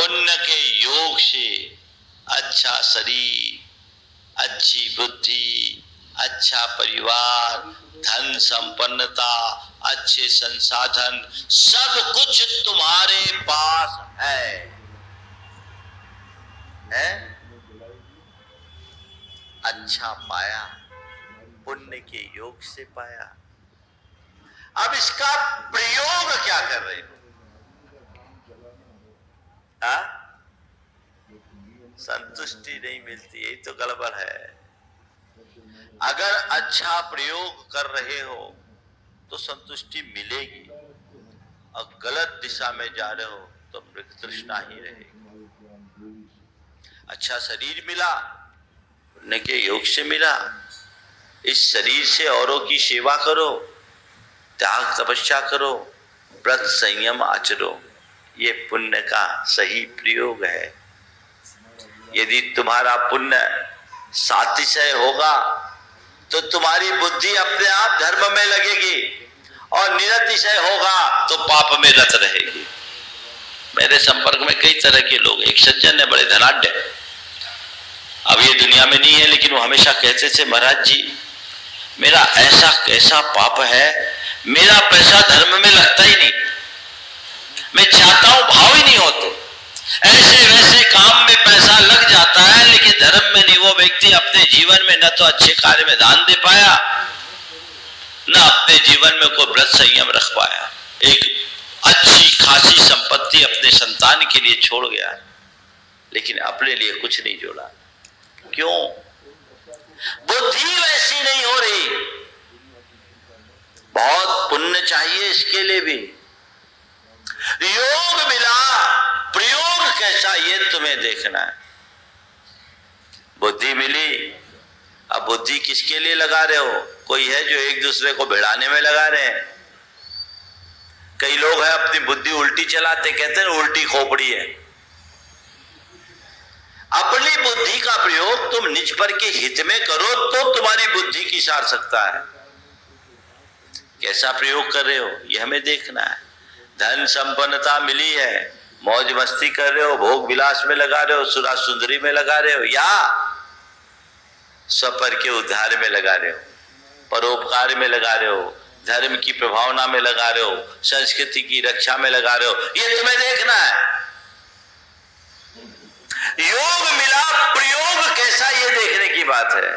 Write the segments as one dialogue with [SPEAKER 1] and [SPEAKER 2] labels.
[SPEAKER 1] पुण्य के योग से अच्छा शरीर, अच्छी बुद्धि, अच्छा परिवार, धन संपन्नता, अच्छे संसाधन, सब कुछ तुम्हारे पास है? अच्छा पाया, पुण्य के योग से पाया। अब इसका प्रयोग क्या कर रहे हो? संतुष्टि नहीं मिलती, यही तो गड़बड़ है। अगर अच्छा प्रयोग कर रहे हो तो संतुष्टि मिलेगी, और गलत दिशा में जा रहे हो तो मृग तृष्णा ही रहेगी। अच्छा शरीर मिला, पुण्य के योग से मिला, इस शरीर से औरों की सेवा करो, त्याग तपस्या करो, व्रत संयम आचरो, ये पुण्य का सही प्रयोग है। यदि तुम्हारा पुण्य सातिशय होगा तो तुम्हारी बुद्धि अपने आप धर्म में लगेगी, और निरतिशय होगा तो पाप में रत रहेगी। मेरे संपर्क में कई तरह के लोग, एक सज्जन है बड़े धनाढ्य, अब ये दुनिया में नहीं है, लेकिन वो हमेशा कहते थे, महाराज जी मेरा ऐसा कैसा पाप है, मेरा पैसा धर्म में लगता ही नहीं, मैं चाहता हूं भाव ही नहीं होते, ऐसे वैसे काम में पैसा लग जाता है लेकिन धर्म में नहीं। वो व्यक्ति अपने जीवन में न तो अच्छे कार्य में दान दे पाया, न अपने जीवन में कोई व्रत संयम रख पाया, एक अच्छी खासी संपत्ति अपने संतान के लिए छोड़ गया, लेकिन अपने लिए कुछ नहीं जोड़ा। क्यों? बुद्धि वैसी नहीं हो रही। बहुत पुण्य चाहिए इसके लिए भी। योग मिला, प्रयोग कैसा ये तुम्हें देखना है। बुद्धि मिली, अब बुद्धि किसके लिए लगा रहे हो? कोई है जो एक दूसरे को भिड़ाने में लगा रहे हैं। कई लोग हैं अपनी बुद्धि उल्टी चलाते, कहते हैं उल्टी खोपड़ी है। अपनी बुद्धि का प्रयोग तुम निज पर के हित में करो तो तुम्हारी बुद्धि की सार्थकता है। कैसा प्रयोग कर रहे हो ये हमें देखना है। धन संपन्नता मिली है, मौज मस्ती कर रहे हो, भोग विलास में लगा रहे हो, सुरा सुंदरी में लगा रहे हो, या स्वपर के उद्धार में लगा रहे हो, परोपकार में लगा रहे हो, धर्म की प्रभावना में लगा रहे हो, संस्कृति की रक्षा में लगा रहे हो, ये तुम्हें देखना है। योग मिला, प्रयोग कैसा ये देखने की बात है।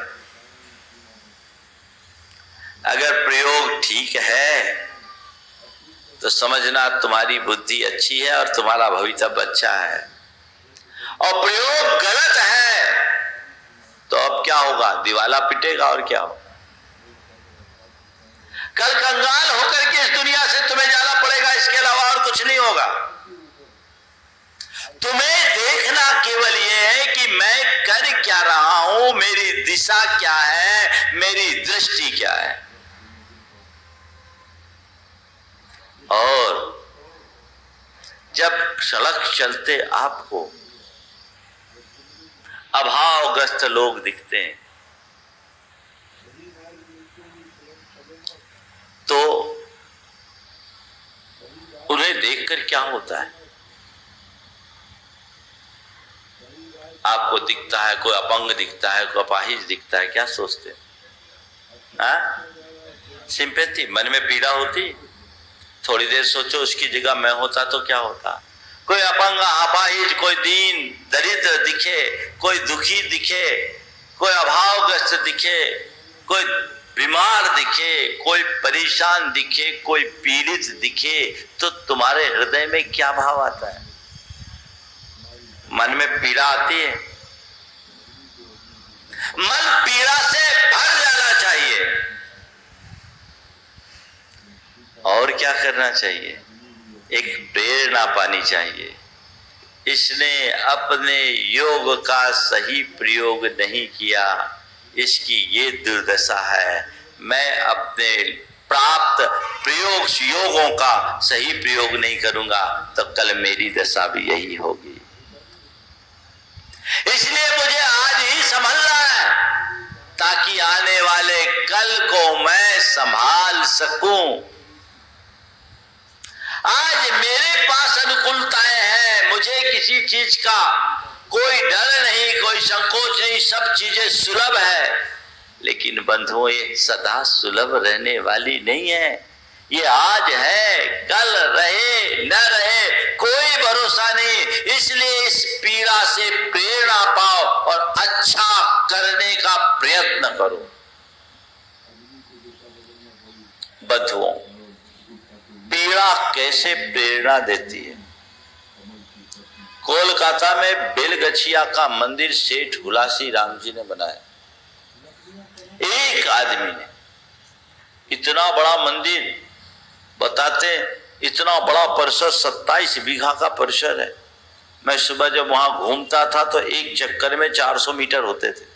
[SPEAKER 1] अगर प्रयोग ठीक है तो समझना तुम्हारी बुद्धि अच्छी है और तुम्हारा भवितव्य अच्छा है, और प्रयोग गलत है तो अब क्या होगा? दिवाला पिटेगा और क्या होगा? कल कंगाल होकर के इस दुनिया से तुम्हें जाना पड़ेगा, इसके अलावा और कुछ नहीं होगा। तुम्हें देखना केवल यह है कि मैं कर क्या रहा हूं, मेरी दिशा क्या है, मेरी दृष्टि क्या है। और जब सड़क चलते आपको अभावग्रस्त लोग दिखते हैं तो उन्हें देखकर क्या होता है? आपको दिखता है कोई अपंग दिखता है, कोई अपाहिज दिखता है, क्या सोचते हैं? सिंपैथी, मन में पीड़ा होती। थोड़ी देर सोचो उसकी जगह मैं होता तो क्या होता। कोई अपंग अपाहिज, कोई दीन दरिद्र दिखे, कोई दुखी दिखे, कोई अभावग्रस्त दिखे, कोई बीमार दिखे, कोई परेशान दिखे, कोई पीड़ित दिखे, तो तुम्हारे हृदय में क्या भाव आता है? मन में पीड़ा आती है। मन पीड़ा से भर जाना चाहिए। और क्या करना चाहिए? एक प्रेरणा पानी चाहिए। इसने अपने योग का सही प्रयोग नहीं किया, इसकी ये दुर्दशा है। मैं अपने प्राप्त प्रयोग योगों का सही प्रयोग नहीं करूंगा तो कल मेरी दशा भी यही होगी। इसलिए मुझे आज ही संभलना है ताकि आने वाले कल को मैं संभाल सकूं। आज मेरे पास अनुकूलताएं हैं, मुझे किसी चीज का कोई डर नहीं, कोई संकोच नहीं, सब चीजें सुलभ है। लेकिन बंधुओं, ये सदा सुलभ रहने वाली नहीं है। ये आज है, कल रहे न रहे कोई भरोसा नहीं। इसलिए इस पीड़ा से प्रेरणा पाओ और अच्छा करने का प्रयत्न करो। बंधुओं, पीड़ा कैसे प्रेरणा देती है। कोलकाता में बेलगछिया का मंदिर सेठ हुलासी राम जी ने बनाया। एक आदमी ने इतना बड़ा मंदिर, बताते इतना बड़ा परिसर, 27 बीघा का परिसर है। मैं सुबह जब वहां घूमता था तो एक चक्कर में 400 मीटर होते थे,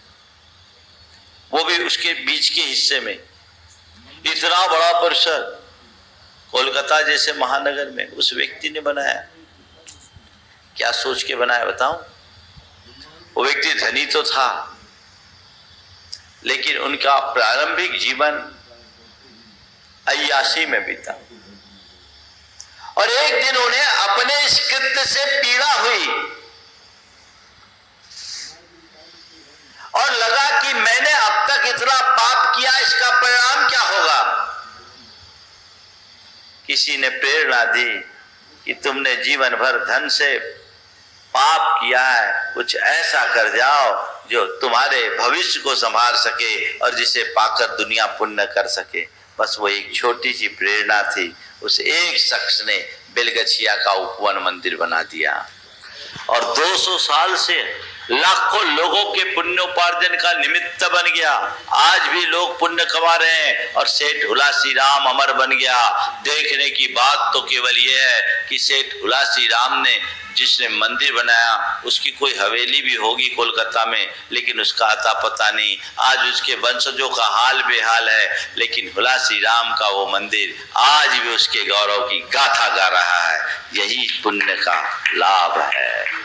[SPEAKER 1] वो भी उसके बीच के हिस्से में। इतना बड़ा परिसर कोलकाता जैसे महानगर में उस व्यक्ति ने बनाया। क्या सोच के बनाया बताऊं? वो व्यक्ति धनी तो था, लेकिन उनका प्रारंभिक जीवन अय्याशी में बीता। और एक दिन उन्हें अपने इस कृत्य से पीड़ा हुई और लगा कि मैंने अब तक इतना पाप किया, इसका परिणाम क्या होगा। किसी ने प्रेरणा दी कि तुमने जीवन भर धन से पाप किया है, कुछ ऐसा कर जाओ जो तुम्हारे भविष्य को संभाल सके और जिसे पाकर दुनिया पुण्य कर सके। बस वो एक छोटी सी प्रेरणा थी। उस एक शख्स ने बेलगछिया का उपवन मंदिर बना दिया और 200 साल से लाखों लोगों के पुण्योपार्जन का निमित्त बन गया। आज भी लोग पुण्य कमा रहे हैं और सेठ हुलासी राम अमर बन गया। देखने की बात तो केवल यह है कि सेठ हुलासी राम ने जिसने मंदिर बनाया उसकी कोई हवेली भी होगी कोलकाता में, लेकिन उसका अता पता नहीं। आज उसके वंशजों का हाल बेहाल है, लेकिन हुलासी राम का वो मंदिर आज भी उसके गौरव की गाथा गा रहा है। यही पुण्य का लाभ है।